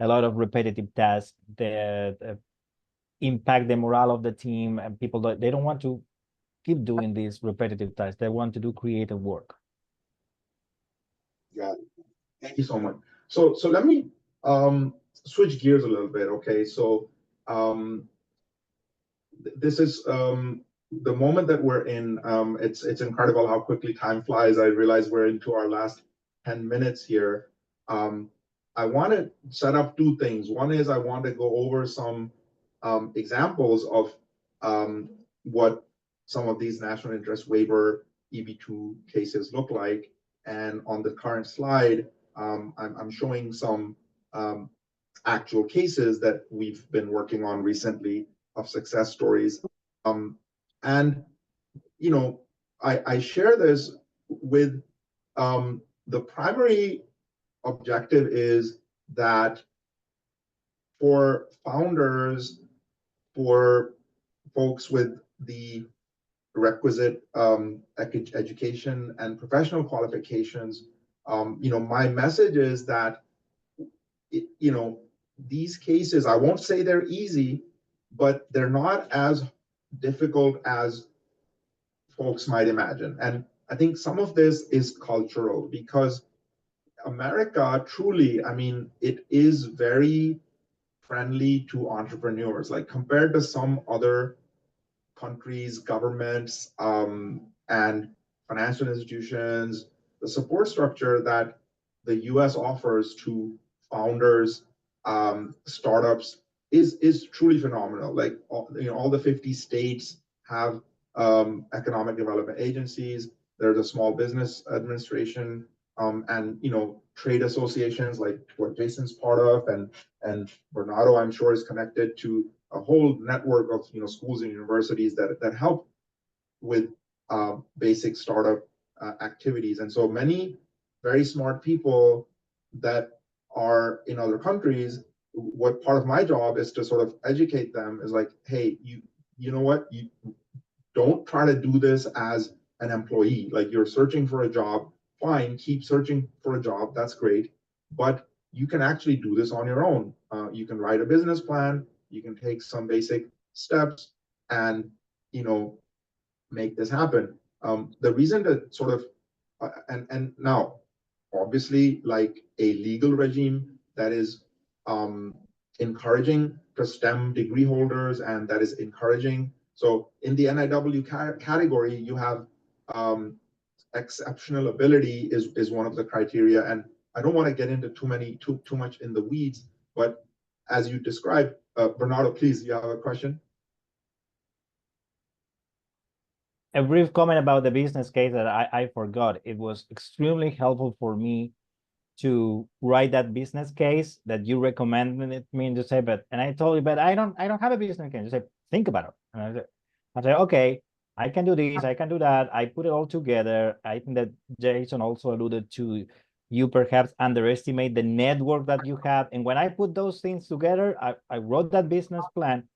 a lot of repetitive tasks that impact the morale of the team, and people they don't want to keep doing these repetitive tasks. They want to do creative work. Yeah, thank you so much. So let me switch gears a little bit. Okay, so this is the moment that we're in. It's incredible how quickly time flies. I realize we're into our last 10 minutes here. I want to set up two things. One is I want to go over some examples of what some of these National Interest Waiver EB-2 cases look like. And on the current slide, I'm showing some actual cases that we've been working on recently of success stories. And, you know, I share this with the primary objective is that for founders, for folks with the requisite education and professional qualifications, you know, my message is that, you know, these cases, I won't say they're easy, but they're not as difficult as folks might imagine. And I think some of this is cultural, because America truly, I mean, it is very friendly to entrepreneurs, like compared to some other countries, governments, and financial institutions, the support structure that the US offers to founders, startups is truly phenomenal. Like all the 50 states have economic development agencies. There's a small business administration, and trade associations like what Jason's part of, and Bernardo, I'm sure, is connected to a whole network of schools and universities that help with basic startup activities. And so many very smart people that are in other countries, what part of my job is to sort of educate them is like, hey, you know what, you don't try to do this as an employee. Like, you're searching for a job, fine, keep searching for a job, that's great, but you can actually do this on your own. You can write a business plan, you can take some basic steps and make this happen. The reason to sort of and now obviously, like, a legal regime that is encouraging to STEM degree holders, and that is encouraging. So in the NIW category, you have exceptional ability is one of the criteria, and I don't want to get into too much in the weeds, but as you described, Bernardo, please, you have a question? A brief comment about the business case that I forgot. It was extremely helpful for me to write that business case that you recommended me to say, and I told you, but I don't have a business case. You say, think about it. And I said, okay, I can do this, I can do that. I put it all together. I think that Jason also alluded to, you perhaps underestimate the network that you have. And when I put those things together, I wrote that business plan.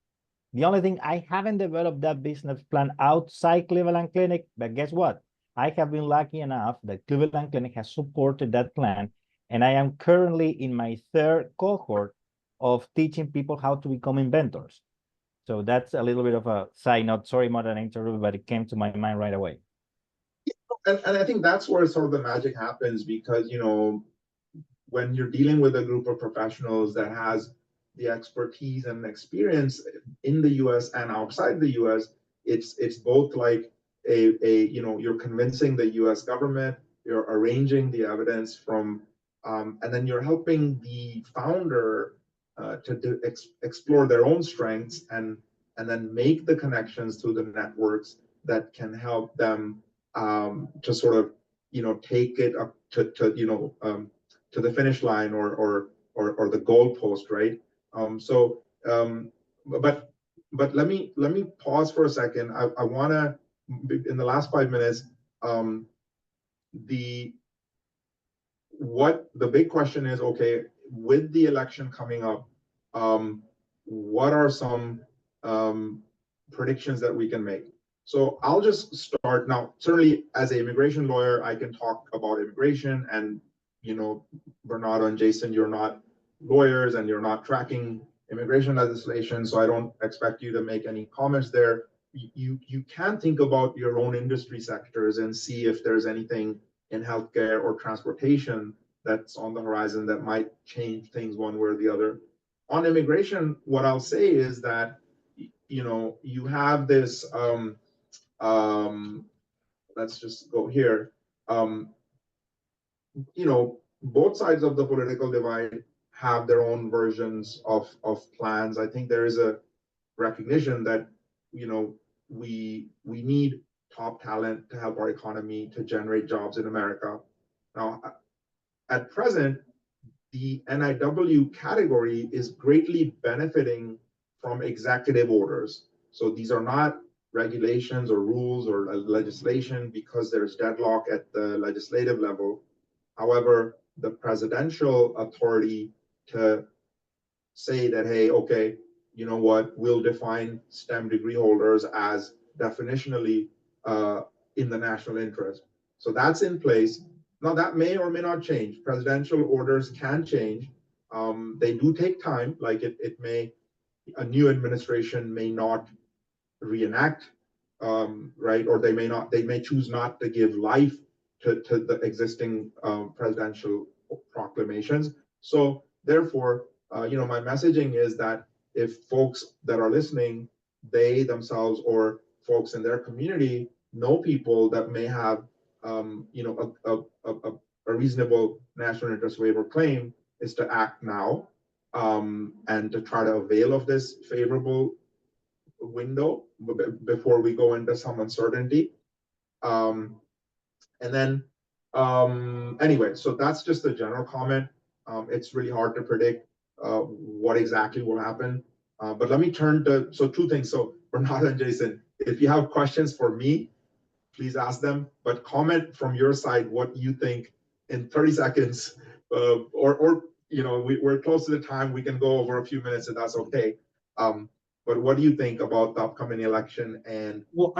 The only thing, I haven't developed that business plan outside Cleveland Clinic, but guess what? I have been lucky enough that Cleveland Clinic has supported that plan. And I am currently in my third cohort of teaching people how to become inventors. So that's a little bit of a side note. Sorry, more than an interview, but it came to my mind right away. And I think that's where sort of the magic happens, because when you're dealing with a group of professionals that has the expertise and experience in the US and outside the US, it's both like you're convincing the US government, you're arranging the evidence from, and then you're helping the founder to explore their own strengths and then make the connections through the networks that can help them to sort of take it up to the finish line or the goal post, right? But let me pause for a second. I want to, in the last 5 minutes, the big question is, okay, with the election coming up, what are some predictions that we can make? So I'll just start now. Certainly, as an immigration lawyer, I can talk about immigration, and Bernardo and Jason, you're not lawyers and you're not tracking immigration legislation, so I don't expect you to make any comments there. You can think about your own industry sectors and see if there's anything in healthcare or transportation that's on the horizon that might change things one way or the other. On immigration, what I'll say is that you have this let's just go here. Both sides of the political divide have their own versions of plans. I think there is a recognition that we need top talent to help our economy to generate jobs in America. Now, at present, the NIW category is greatly benefiting from executive orders. So these are not regulations or rules or legislation because there's deadlock at the legislative level. However, the presidential authority to say that, hey, okay, you know what, we'll define STEM degree holders as definitionally in the national interest. So that's in place. Now, that may or may not change. Presidential orders can change. They do take time. Like a new administration may not reenact, right? Or they may choose not to give life to the existing presidential proclamations. So therefore, my messaging is that if folks that are listening, they themselves or folks in their community know people that may have, a reasonable national interest waiver claim, is to act now, and to try to avail of this favorable window before we go into some uncertainty. And then, anyway, so that's just a general comment. It's really hard to predict what exactly will happen. But let me turn to, so two things. So Bernardo and Jason, if you have questions for me, please ask them, but comment from your side what you think in 30 seconds, or we're close to the time, we can go over a few minutes if that's okay. But what do you think about the upcoming election? And well,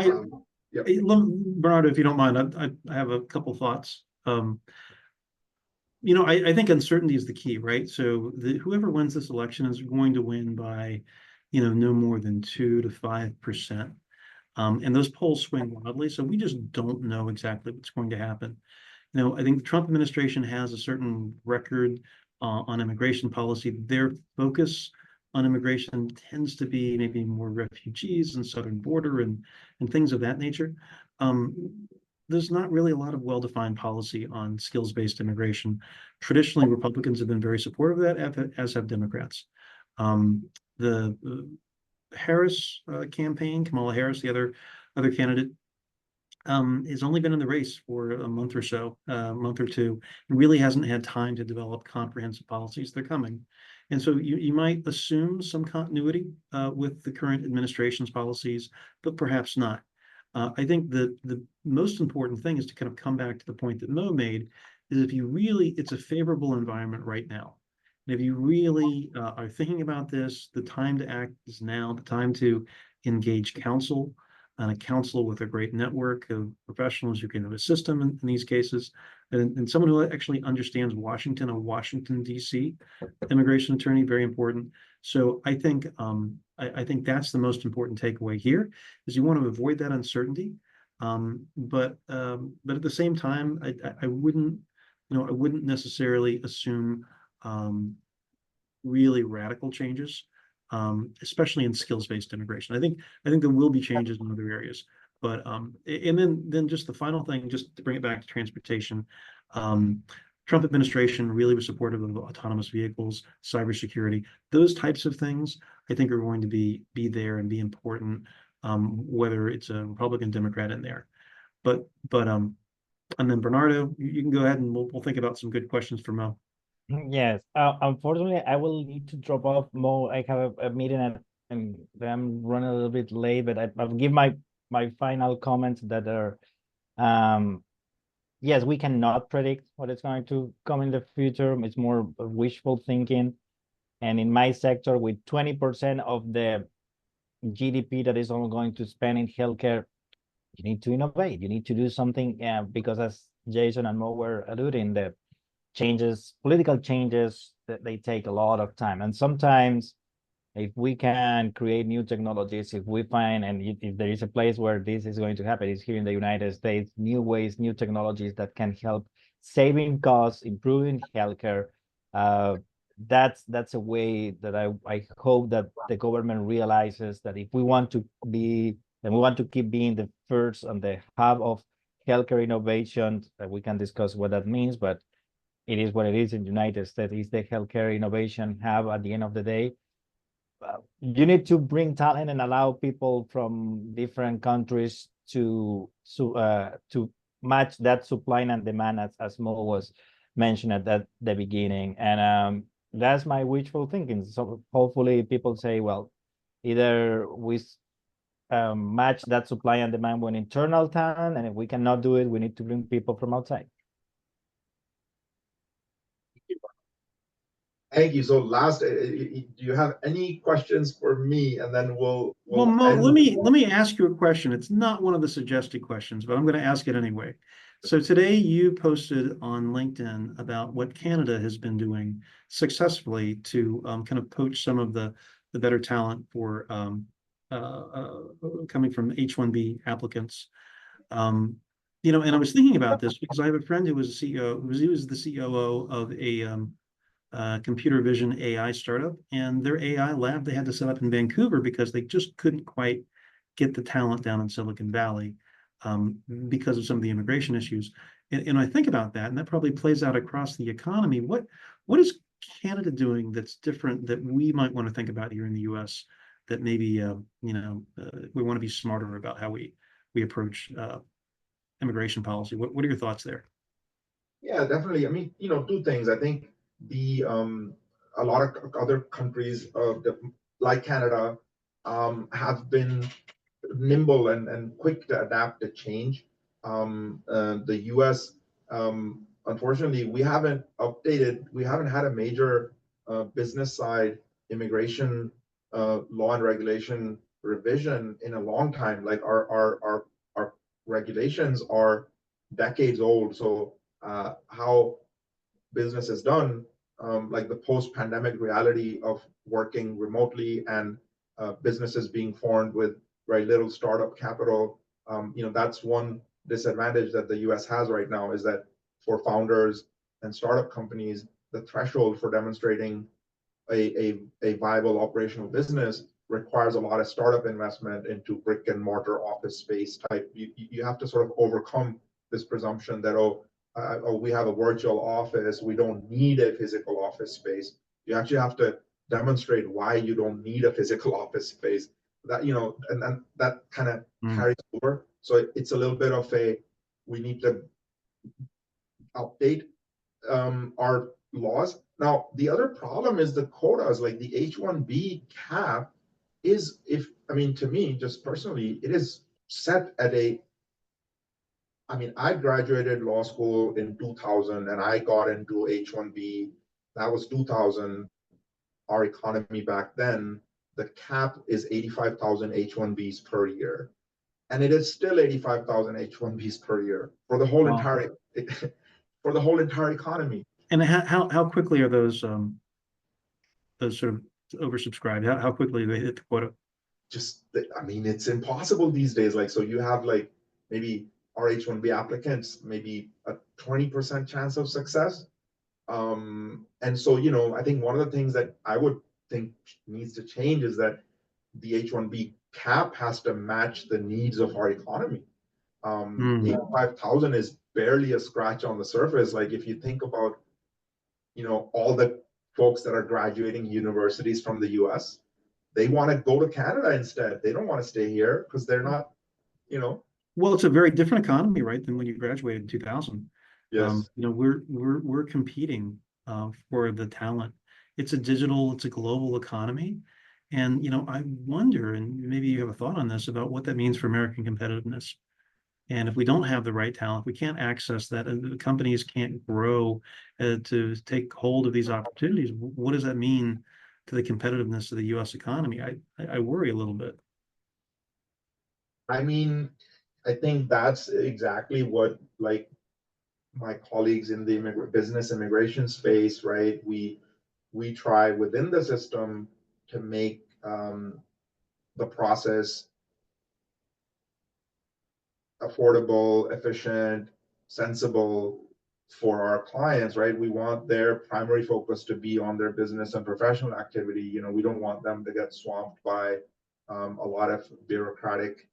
yep. Bernardo, if you don't mind, I have a couple thoughts. I think uncertainty is the key, right? So whoever wins this election is going to win by, no more than 2 to 5%. And those polls swing wildly, so we just don't know exactly what's going to happen. I think the Trump administration has a certain record on immigration policy. Their focus on immigration tends to be maybe more refugees and southern border and things of that nature. There's not really a lot of well-defined policy on skills-based immigration. Traditionally, Republicans have been very supportive of that, as have Democrats. The Harris campaign, Kamala Harris, the other candidate, has only been in the race for a month or so, a month or two, and really hasn't had time to develop comprehensive policies. They're coming. And so you might assume some continuity with the current administration's policies, but perhaps not. I think the most important thing is to kind of come back to the point that Mo made, is it's a favorable environment right now. And if you really are thinking about this, the time to act is now, the time to engage counsel, and a counsel with a great network of professionals who can assist them in these cases, and someone who actually understands Washington, a Washington, D.C. immigration attorney, very important. So I think that's the most important takeaway here, is you want to avoid that uncertainty. But at the same time, I wouldn't necessarily assume really radical changes, especially in skills-based immigration. I think there will be changes in other areas, but and then just the final thing, just to bring it back to transportation. Trump administration really was supportive of autonomous vehicles, cybersecurity. Those types of things, I think, are going to be there and be important, whether it's a Republican, Democrat in there. But and then Bernardo, you can go ahead and we'll think about some good questions for Mo. Yes. Unfortunately, I will need to drop off. Mo, I have a meeting and I'm running a little bit late, but I'll give my final comments that are, yes, we cannot predict what is going to come in the future. It's more wishful thinking. And in my sector, with 20% of the GDP that is only going to spend in healthcare, you need to innovate. You need to do something, because as Jason and Mo were alluding, the political changes, that they take a lot of time. And sometimes if we can create new technologies, if we find, and if there is a place where this is going to happen, it's here in the United States, new ways, new technologies that can help saving costs, improving healthcare. That's a way that I hope that the government realizes that if we want to be, and we want to keep being the first on the hub of healthcare innovation, that we can discuss what that means, but it is what it is in the United States. It's the healthcare innovation hub at the end of the day. You need to bring talent and allow people from different countries to match that supply and demand, as Mo was mentioned at the beginning. And that's my wishful thinking. So hopefully people say, well, either we match that supply and demand with internal talent, and if we cannot do it, we need to bring people from outside. Thank you. So last, do you have any questions for me? And then we'll Well, Mo, let me ask you a question. It's not one of the suggested questions, but I'm going to ask it anyway. So today you posted on LinkedIn about what Canada has been doing successfully to kind of poach some of the better talent for coming from H-1B applicants. And I was thinking about this because I have a friend who was a CEO, he was the COO of a computer vision AI startup, and their AI lab they had to set up in Vancouver because they just couldn't quite get the talent down in Silicon Valley because of some of the immigration issues. And I think about that, and that probably plays out across the economy. What is Canada doing that's different that we might want to think about here in the U.S. that maybe we want to be smarter about how we approach immigration policy? What are your thoughts there? Yeah, definitely. I mean, two things. I think a lot of other countries like Canada have been nimble and quick to adapt to change. The US, unfortunately, we haven't had a major business side immigration law and regulation revision in a long time. Like our regulations are decades old. So how business is done, like the post-pandemic reality of working remotely and businesses being formed with very little startup capital. That's one disadvantage that the US has right now, is that for founders and startup companies, the threshold for demonstrating a viable operational business requires a lot of startup investment into brick and mortar office space type. You have to sort of overcome this presumption that, we have a virtual office, we don't need a physical office space. You actually have to demonstrate why you don't need a physical office space. That, and that kind of carries over. So it's a little bit of we need to update our laws. Now, the other problem is the quotas, like the H-1B cap to me, just personally, it is set at I graduated law school in 2000 and I got into H-1B. That was 2000. Our economy back then, the cap is 85,000 H-1Bs per year. And it is still 85,000 H-1Bs per year for the whole entire economy. And how quickly are those sort of oversubscribed? How quickly do they hit the quota? It's impossible these days. Like, so you have like maybe our H-1B applicants, maybe a 20% chance of success. And so, I think one of the things that I would think needs to change is that the H-1B cap has to match the needs of our economy. 85,000 is barely a scratch on the surface. Like, if you think about, all the folks that are graduating universities from the US, they want to go to Canada instead. They don't want to stay here because they're not, Well, it's a very different economy, right, than when you graduated in 2000. Yes. We're competing for the talent. It's a global economy. And, I wonder, and maybe you have a thought on this, about what that means for American competitiveness. And if we don't have the right talent, we can't access that, and the companies can't grow to take hold of these opportunities. What does that mean to the competitiveness of the U.S. economy? I worry a little bit. I think that's exactly what, like, my colleagues in the business immigration space, right? We try within the system to make the process affordable, efficient, sensible for our clients, right? We want their primary focus to be on their business and professional activity. We don't want them to get swamped by a lot of bureaucratic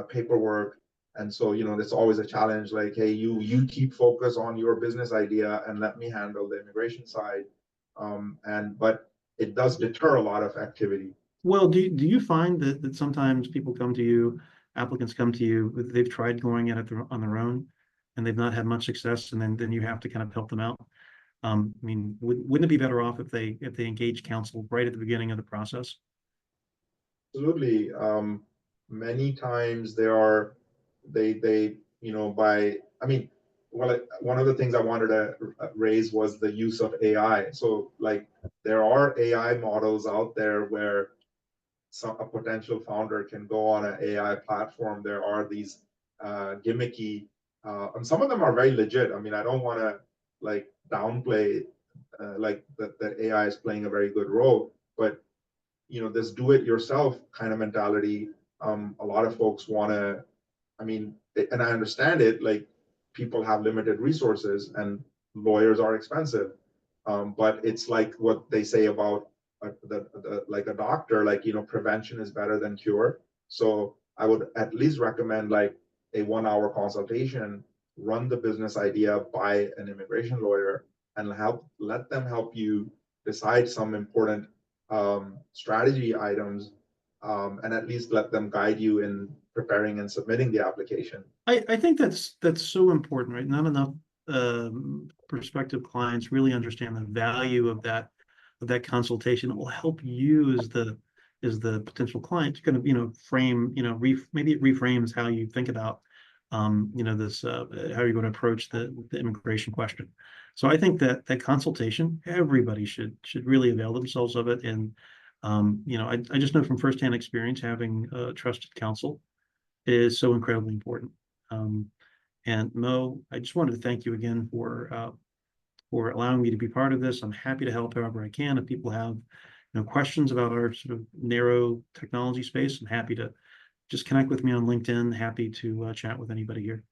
paperwork. And so, it's always a challenge, like, hey, you keep focus on your business idea and let me handle the immigration side. But it does deter a lot of activity. Well, do you find that sometimes people applicants come to you, they've tried going at it on their own and they've not had much success, and then you have to kind of help them out? Wouldn't it be better off if they engage counsel right at the beginning of the process? Absolutely. Many times one of the things I wanted to raise was the use of AI. So, like, there are AI models out there where a potential founder can go on an AI platform. There are these gimmicky, and some of them are very legit. I don't want to like downplay like that AI is playing a very good role, but this do-it-yourself kind of mentality. A lot of folks want to. and I understand it, like people have limited resources and lawyers are expensive. But it's like what they say about like a doctor, like, prevention is better than cure. So I would at least recommend like a 1 hour consultation, run the business idea by an immigration lawyer, and let them help you decide some important strategy items, and at least let them guide you in preparing and submitting the application. I think that's so important, right? Not enough prospective clients really understand the value of that consultation. It will help you as the potential client to kind of frame, maybe it reframes how you think about this how you're going to approach the immigration question. So I think that consultation, everybody should really avail themselves of it. And I just know from firsthand experience, having trusted counsel is so incredibly important. And Mo, I just wanted to thank you again for allowing me to be part of this. I'm happy to help however I can. If people have questions about our sort of narrow technology space, I'm happy to just connect with me on LinkedIn. Happy to chat with anybody here.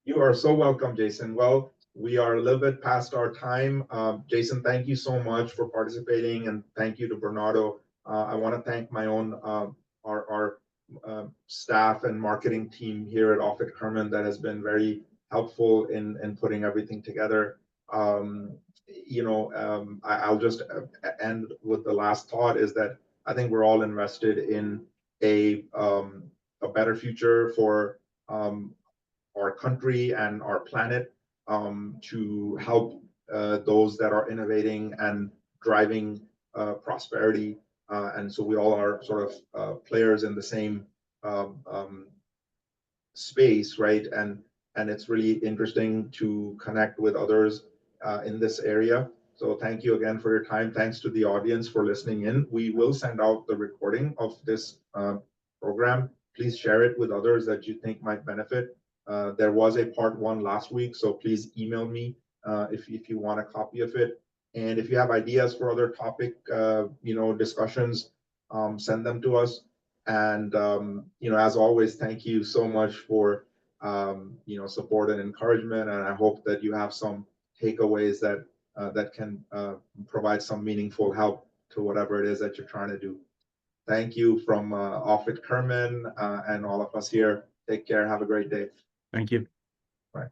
You are so welcome, Jason. Well, we are a little bit past our time. Jason, thank you so much for participating, and thank you to Bernardo. I want to thank my own our staff and marketing team here at Offit Kurman that has been very helpful in putting everything together. I'll just end with the last thought is that I think we're all invested in a better future for our country and our planet, to help those that are innovating and driving prosperity. And so we all are sort of players in the same space, right? And it's really interesting to connect with others in this area. So thank you again for your time. Thanks to the audience for listening in. We will send out the recording of this program. Please share it with others that you think might benefit. There was a part 1 last week, so please email me if you want a copy of it. And if you have ideas for other topic, discussions, send them to us. And as always, thank you so much for support and encouragement. And I hope that you have some takeaways that can provide some meaningful help to whatever it is that you're trying to do. Thank you from Offit Kurman and all of us here. Take care. Have a great day. Thank you. Bye.